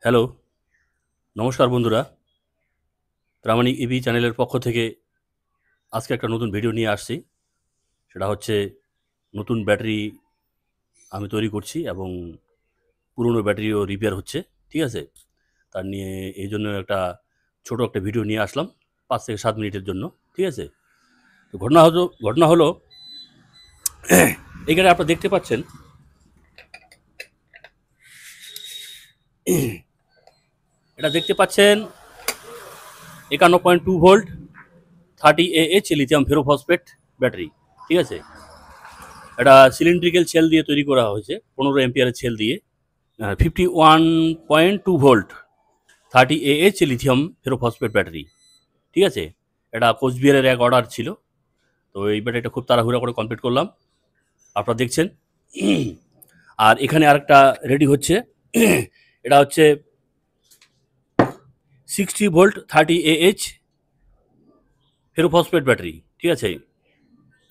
Hello, নমস্কার বন্ধুরা। প্রামাণিক EV চ্যানেলের পক্ষ থেকে আজকে একটা নতুন ভিডিও নিয়ে আসছি। সেটা হচ্ছে নতুন ব্যাটারি আমি তৈরি করছি এবং পুরনো ব্যাটারিও রিপেয়ার হচ্ছে। ঠিক আছে? তার নিয়ে এইজন্য ছোট একটা ভিডিও নিয়ে আসলাম ৫ থেকে ৭ মিনিটের জন্য। ঠিক আছে? তো ঘটনা হলো এখানে আপনারা দেখতে পাচ্ছেন এটা দেখতে পাচ্ছেন ৫১.২ volt 30 AH lithium ferrophosphate battery. ঠিক আছে? এটা সিলিন্ড্রিক্যাল সেল দিয়ে তৈরি করা হয়েছে ১৫ অ্যাম্পিয়ারের সেল দিয়ে। 51.2 volt 30 AH lithium ferrophosphate battery. ঠিক আছে? এটা কোচবিহারের এক অর্ডার ছিল। তো এই ব্যাটারিটা খুব তাড়াহুড়া করে কমপ্লিট করলাম। আপনারা দেখছেন। আর এখানে আরেকটা রেডি হচ্ছে। এটা হচ্ছে 60 ভোল্ট 30 AH ফেরোফসফেট ব্যাটারি। ঠিক আছে?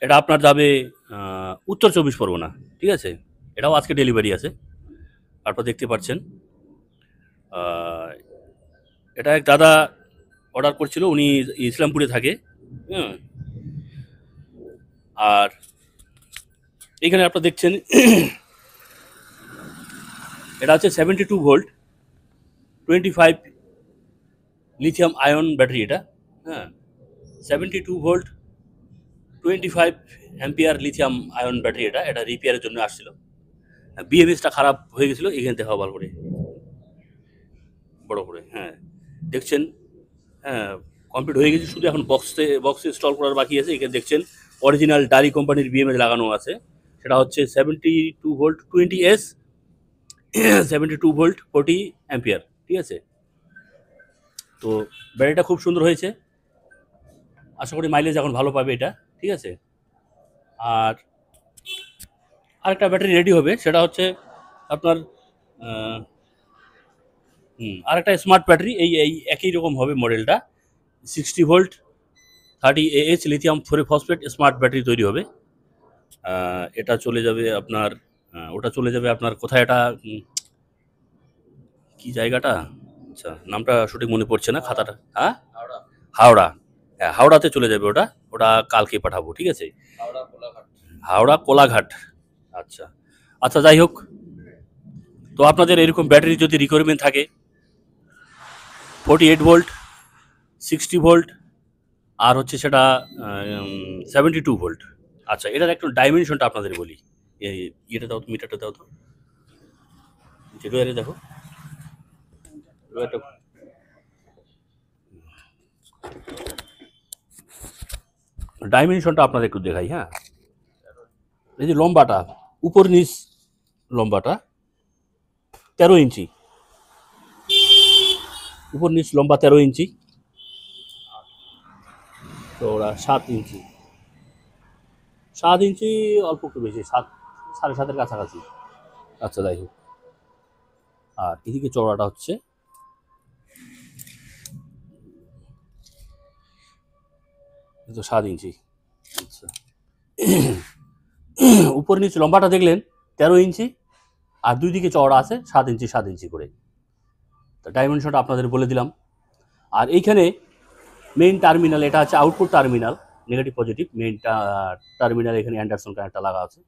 এটা আপনার যাবে উত্তর ২৪ পরগনা। ঠিক আছে? এটাও আজকে ডেলিভারি আছে। আপনারা দেখতে পাচ্ছেন। আ এটা এক দাদা অর্ডার করছিল। উনি ইসলামপুরে থাকে। হুম? আর এখানে আপনারা দেখছেন এটা হচ্ছে 72 ভোল্ট 25 লিথিয়াম আয়ন ব্যাটারি এটা। হ্যাঁ, 72 volt 25 ampere lithium ion battery এটা। এটা রিপেয়ারের জন্য আসছিল। বিএমএসটা খারাপ হয়ে গেছিলো, এখানে দেখা ভালো করে বড় করে। হ্যাঁ, দেখছেন। হ্যাঁ, কমপ্লিট হয়ে গেছে, শুধু এখন বক্সে ইনস্টল করার বাকি আছে। এখানে দেখছেন অরিজিনাল ডারি কোম্পানির বিএমএস লাগানো আছে। সেটা হচ্ছে 72 ভোল্ট 20S 72 ভোল্ট 40 অ্যাম্পিয়ার। ঠিক আছে? তো ব্যাটারিটা খুব সুন্দর হয়েছে। আশা করি মাইলেজ এখন ভালো পাবে এটা। ঠিক আছে? আর আরেকটা ব্যাটারি রেডি হবে, সেটা হচ্ছে আপনার আহ, আরেকটা স্মার্ট ব্যাটারি এই একই রকম হবে মডেলটা। 60 volt 30 AH lithium phosphate smart battery তৈরি হবে। এটা চলে যাবে আপনার ওটা চলে যাবে আপনার কোথায়, এটা কি জায়গাটা, আচ্ছা নামটা সঠিক মনে পড়ছে না খাতাটা। হ্যাঁ, হাওড়া। হ্যাঁ, হাওড়াতে চলে যাবে ওটা। ওটা কালকে পাঠাবো। ঠিক আছে? হাওড়া কোলাঘাট। আচ্ছা, আচ্ছা, যাই হোক। তো আপনাদের এরকম ব্যাটারি যদি রিকোয়ারমেন্ট থাকে 48 ভোল্ট 60 ভোল্ট আর হচ্ছে সেটা 72 ভোল্ট। আচ্ছা, এটার একটু ডাইমেনশনটা আপনাদের বলি। ইয়েটা দাও তো, মিটারটা দাও তো, যেটা দেখো। ডাইমেনশনটা আপনাদের একটু দেখাই। হ্যাঁ, এই যে লম্বাটা, উপর নিচ লম্বাটা 13 ইঞ্চি। উপর নিচ লম্বা 13 ইঞ্চি। তো ওরা 7 ইঞ্চি। 7 ইঞ্চি অল্প একটু বেশি, 7, 7.5-এর কাছাকাছি। আচ্ছা, যাই হোক। আর এদিকে চওড়াটা হচ্ছে তো 7 ইঞ্চি। আচ্ছা, উপর নিচ লম্বাটা দেখলেন 13 ইঞ্চি, আর দুই দিকে চওড়া আছে 7 ইঞ্চি 7 ইঞ্চি করে। তো ডাইমেনশনটা আপনাদের বলে দিলাম। আর এইখানে মেইন টার্মিনাল, এটা হচ্ছে output terminal, negative positive main terminal. এখানে অ্যান্ডারসন কানেক্টর লাগা আছে,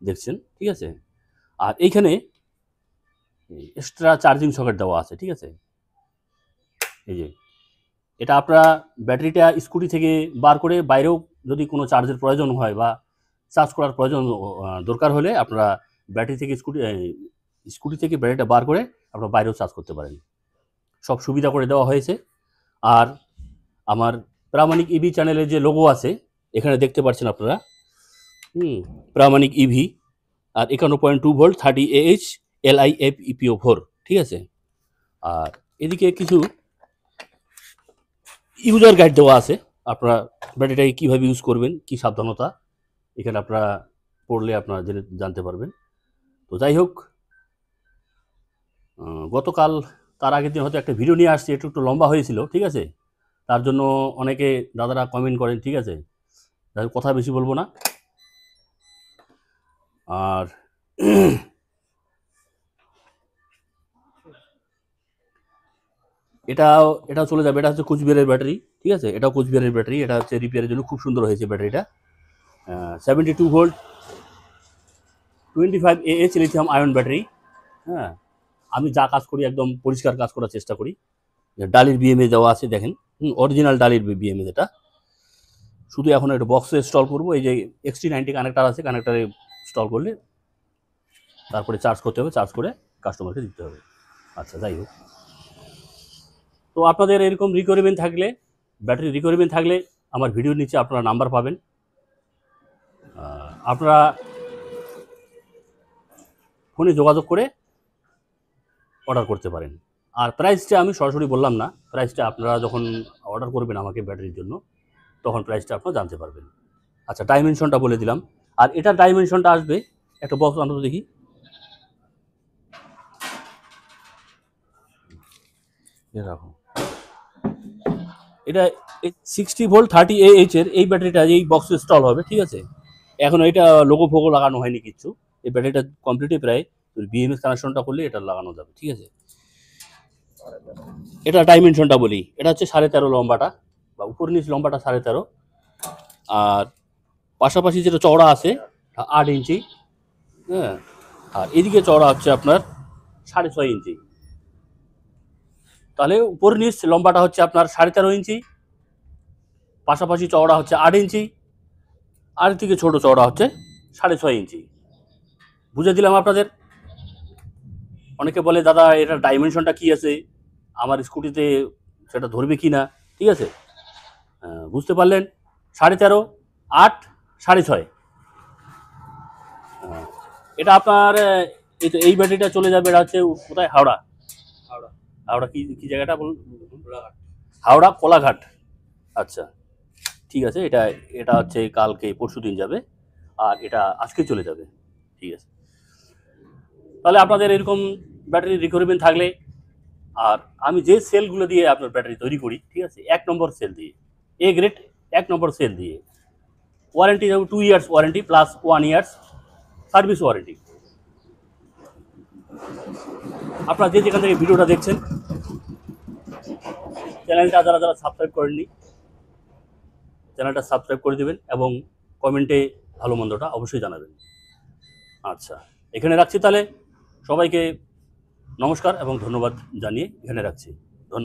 দেখছেন। ঠিক আছে? আর এইখানে এক্সট্রা চার্জিং সকেট দেওয়া আছে। ঠিক আছে? এই যে এটা আপনারা ব্যাটারিটা স্কুটি থেকে বার করে বাইরেও যদি কোনো চার্জের প্রয়োজন হয় বা চার্জ করার প্রয়োজন দরকার হলে আপনারা ব্যাটারি থেকে স্কুটি থেকে ব্যাটারিটা বার করে আপনারা বাইরেও চার্জ করতে পারেন। সব সুবিধা করে দেওয়া হয়েছে। আর আমার প্রামাণিক ইভি চ্যানেলের যে লোগো আছে এখানে দেখতে পাচ্ছেন আপনারা। প্রামাণিক ইভি আর 51.2 ভোল্ট 30 AH LIF EPO4। ঠিক আছে? আর এদিকে কিছু ইউজার গাইড দেওয়া আছে। আপনারা ব্যাটারিটাকে কীভাবে ইউজ করবেন, কী সাবধানতা, এখানে আপনারা পড়লে আপনারা জানতে পারবেন। তো যাই হোক, গতকাল তার আগের দিন হয়তো একটা ভিডিও নিয়ে আসছি, একটু লম্বা হয়েছিল। ঠিক আছে? তার জন্য অনেকে দাদারা কমেন্ট করেন। ঠিক আছে? যাই হোক, কথা বেশি বলবো না। আর এটাও চলে যাবে। এটা হচ্ছে কোচবিহারের ব্যাটারি, ঠিক আছে, এটাও কোচবিহারের ব্যাটারি। এটা হচ্ছে রিপেয়ারের জন্য খুব সুন্দর হয়েছে ব্যাটারিটা। 72 volt 25 AH lithium ion battery. হ্যাঁ, আমি যা কাজ করি একদম পরিষ্কার কাজ করার চেষ্টা করি। ডালির বিএমএ দেওয়া আছে দেখেন, অরিজিনাল ডালির বিএমএ যেটা। শুধু এখন একটা বক্সে ইনস্টল করবো। এই যে XT90 কানেক্টার আছে, কানেক্টারে ইনস্টল করলে তারপরে চার্জ করতে হবে, চার্জ করে কাস্টমারকে দিতে হবে। আচ্ছা, যাই হোক, তো আপনাদের এরকম রিকোয়ারমেন্ট থাকলে, ব্যাটারি রিকোয়ারমেন্ট থাকলে আমার ভিডিওর নিচে আপনারা নাম্বার পাবেন। আপনারা ফোনে যোগাযোগ করে অর্ডার করতে পারেন। আর প্রাইসটা আমি সরাসরি বললাম না, প্রাইসটা আপনারা যখন অর্ডার করবেন আমাকে ব্যাটারির জন্য, তখন প্রাইসটা আপনারা জানতে পারবেন। আচ্ছা, ডাইমেনশনটা বলে দিলাম। আর এটার ডাইমেনশনটা আসবে, একটা বক্স আনতে দেখি। রাখো, এটা 60 ভোল্ট 30 AH এর এই ব্যাটারিটা এই বক্সে ইনস্টল হবে, ঠিক আছে। এখন এটা লোগো ফোগো লাগানো হয়নি কিচ্ছু। এই ব্যাটারিটা কমপ্লিটই প্রায় বিএমএস কানেকশনটা করলে এটা লাগানো যাবে, ঠিক আছে। এটা ডাইমেনশনটা বলি, এটা হচ্ছে 13.5 লম্বাটা, বা উপর নিচ লম্বাটা 13.5। আর পাশাপাশি যেটা চওড়া আছে 8 ইঞ্চি। হ্যাঁ, আর এদিকে চওড়া হচ্ছে আপনার 6.5 ইঞ্চি। তাহলে উপর নিচ লম্বাটা হচ্ছে আপনার 13.5 ইঞ্চি, পাশাপাশি চওড়া হচ্ছে 8 ইঞ্চি, আর দিকে ছোট চওড়া হচ্ছে 6.5 ইঞ্চি। বুঝে দিলাম আপনাদের। অনেকে বলে দাদা এটা ডাইমেনশনটা কি আছে, আমার স্কুটিতে সেটা ধরবে কি না, ঠিক আছে। বুঝতে পারলেন, 13.5, 8, 6.5। এটা আপনার এই ব্যাটারিটা চলে যাবে। এটা হচ্ছে কোথায়? হাওড়া। হাওড়া কি কি জায়গাটা বলুন? হাওড়া কোলাঘাট। আচ্ছা, ঠিক আছে। এটা এটা হচ্ছে কালকে পরশু দিন যাবে, আর এটা আজকে চলে যাবে, ঠিক আছে। তাহলে আপনাদের এরকম ব্যাটারি রিকোয়ারমেন্ট থাকলে, আর আমি যে সেলগুলো দিয়ে আপনার ব্যাটারি তৈরি করি, ঠিক আছে, 1 নম্বর সেল দিয়ে, এ গ্রেড 1 নম্বর সেল দিয়ে, ওয়ারেন্টি যাবে 2 years warranty plus 1 years service warranty. আপনারা যে যেখান থেকে ভিডিওটা দেখছেন, চ্যানেলটা যারা যারা সাবস্ক্রাইব করেননি, চ্যানেলটা সাবস্ক্রাইব করে দেবেন এবং কমেন্টে ভালো মন্দটা অবশ্যই জানাবেন। আচ্ছা, এখানে রাখছি তাহলে। সবাইকে নমস্কার এবং ধন্যবাদ জানিয়ে এখানে রাখছি।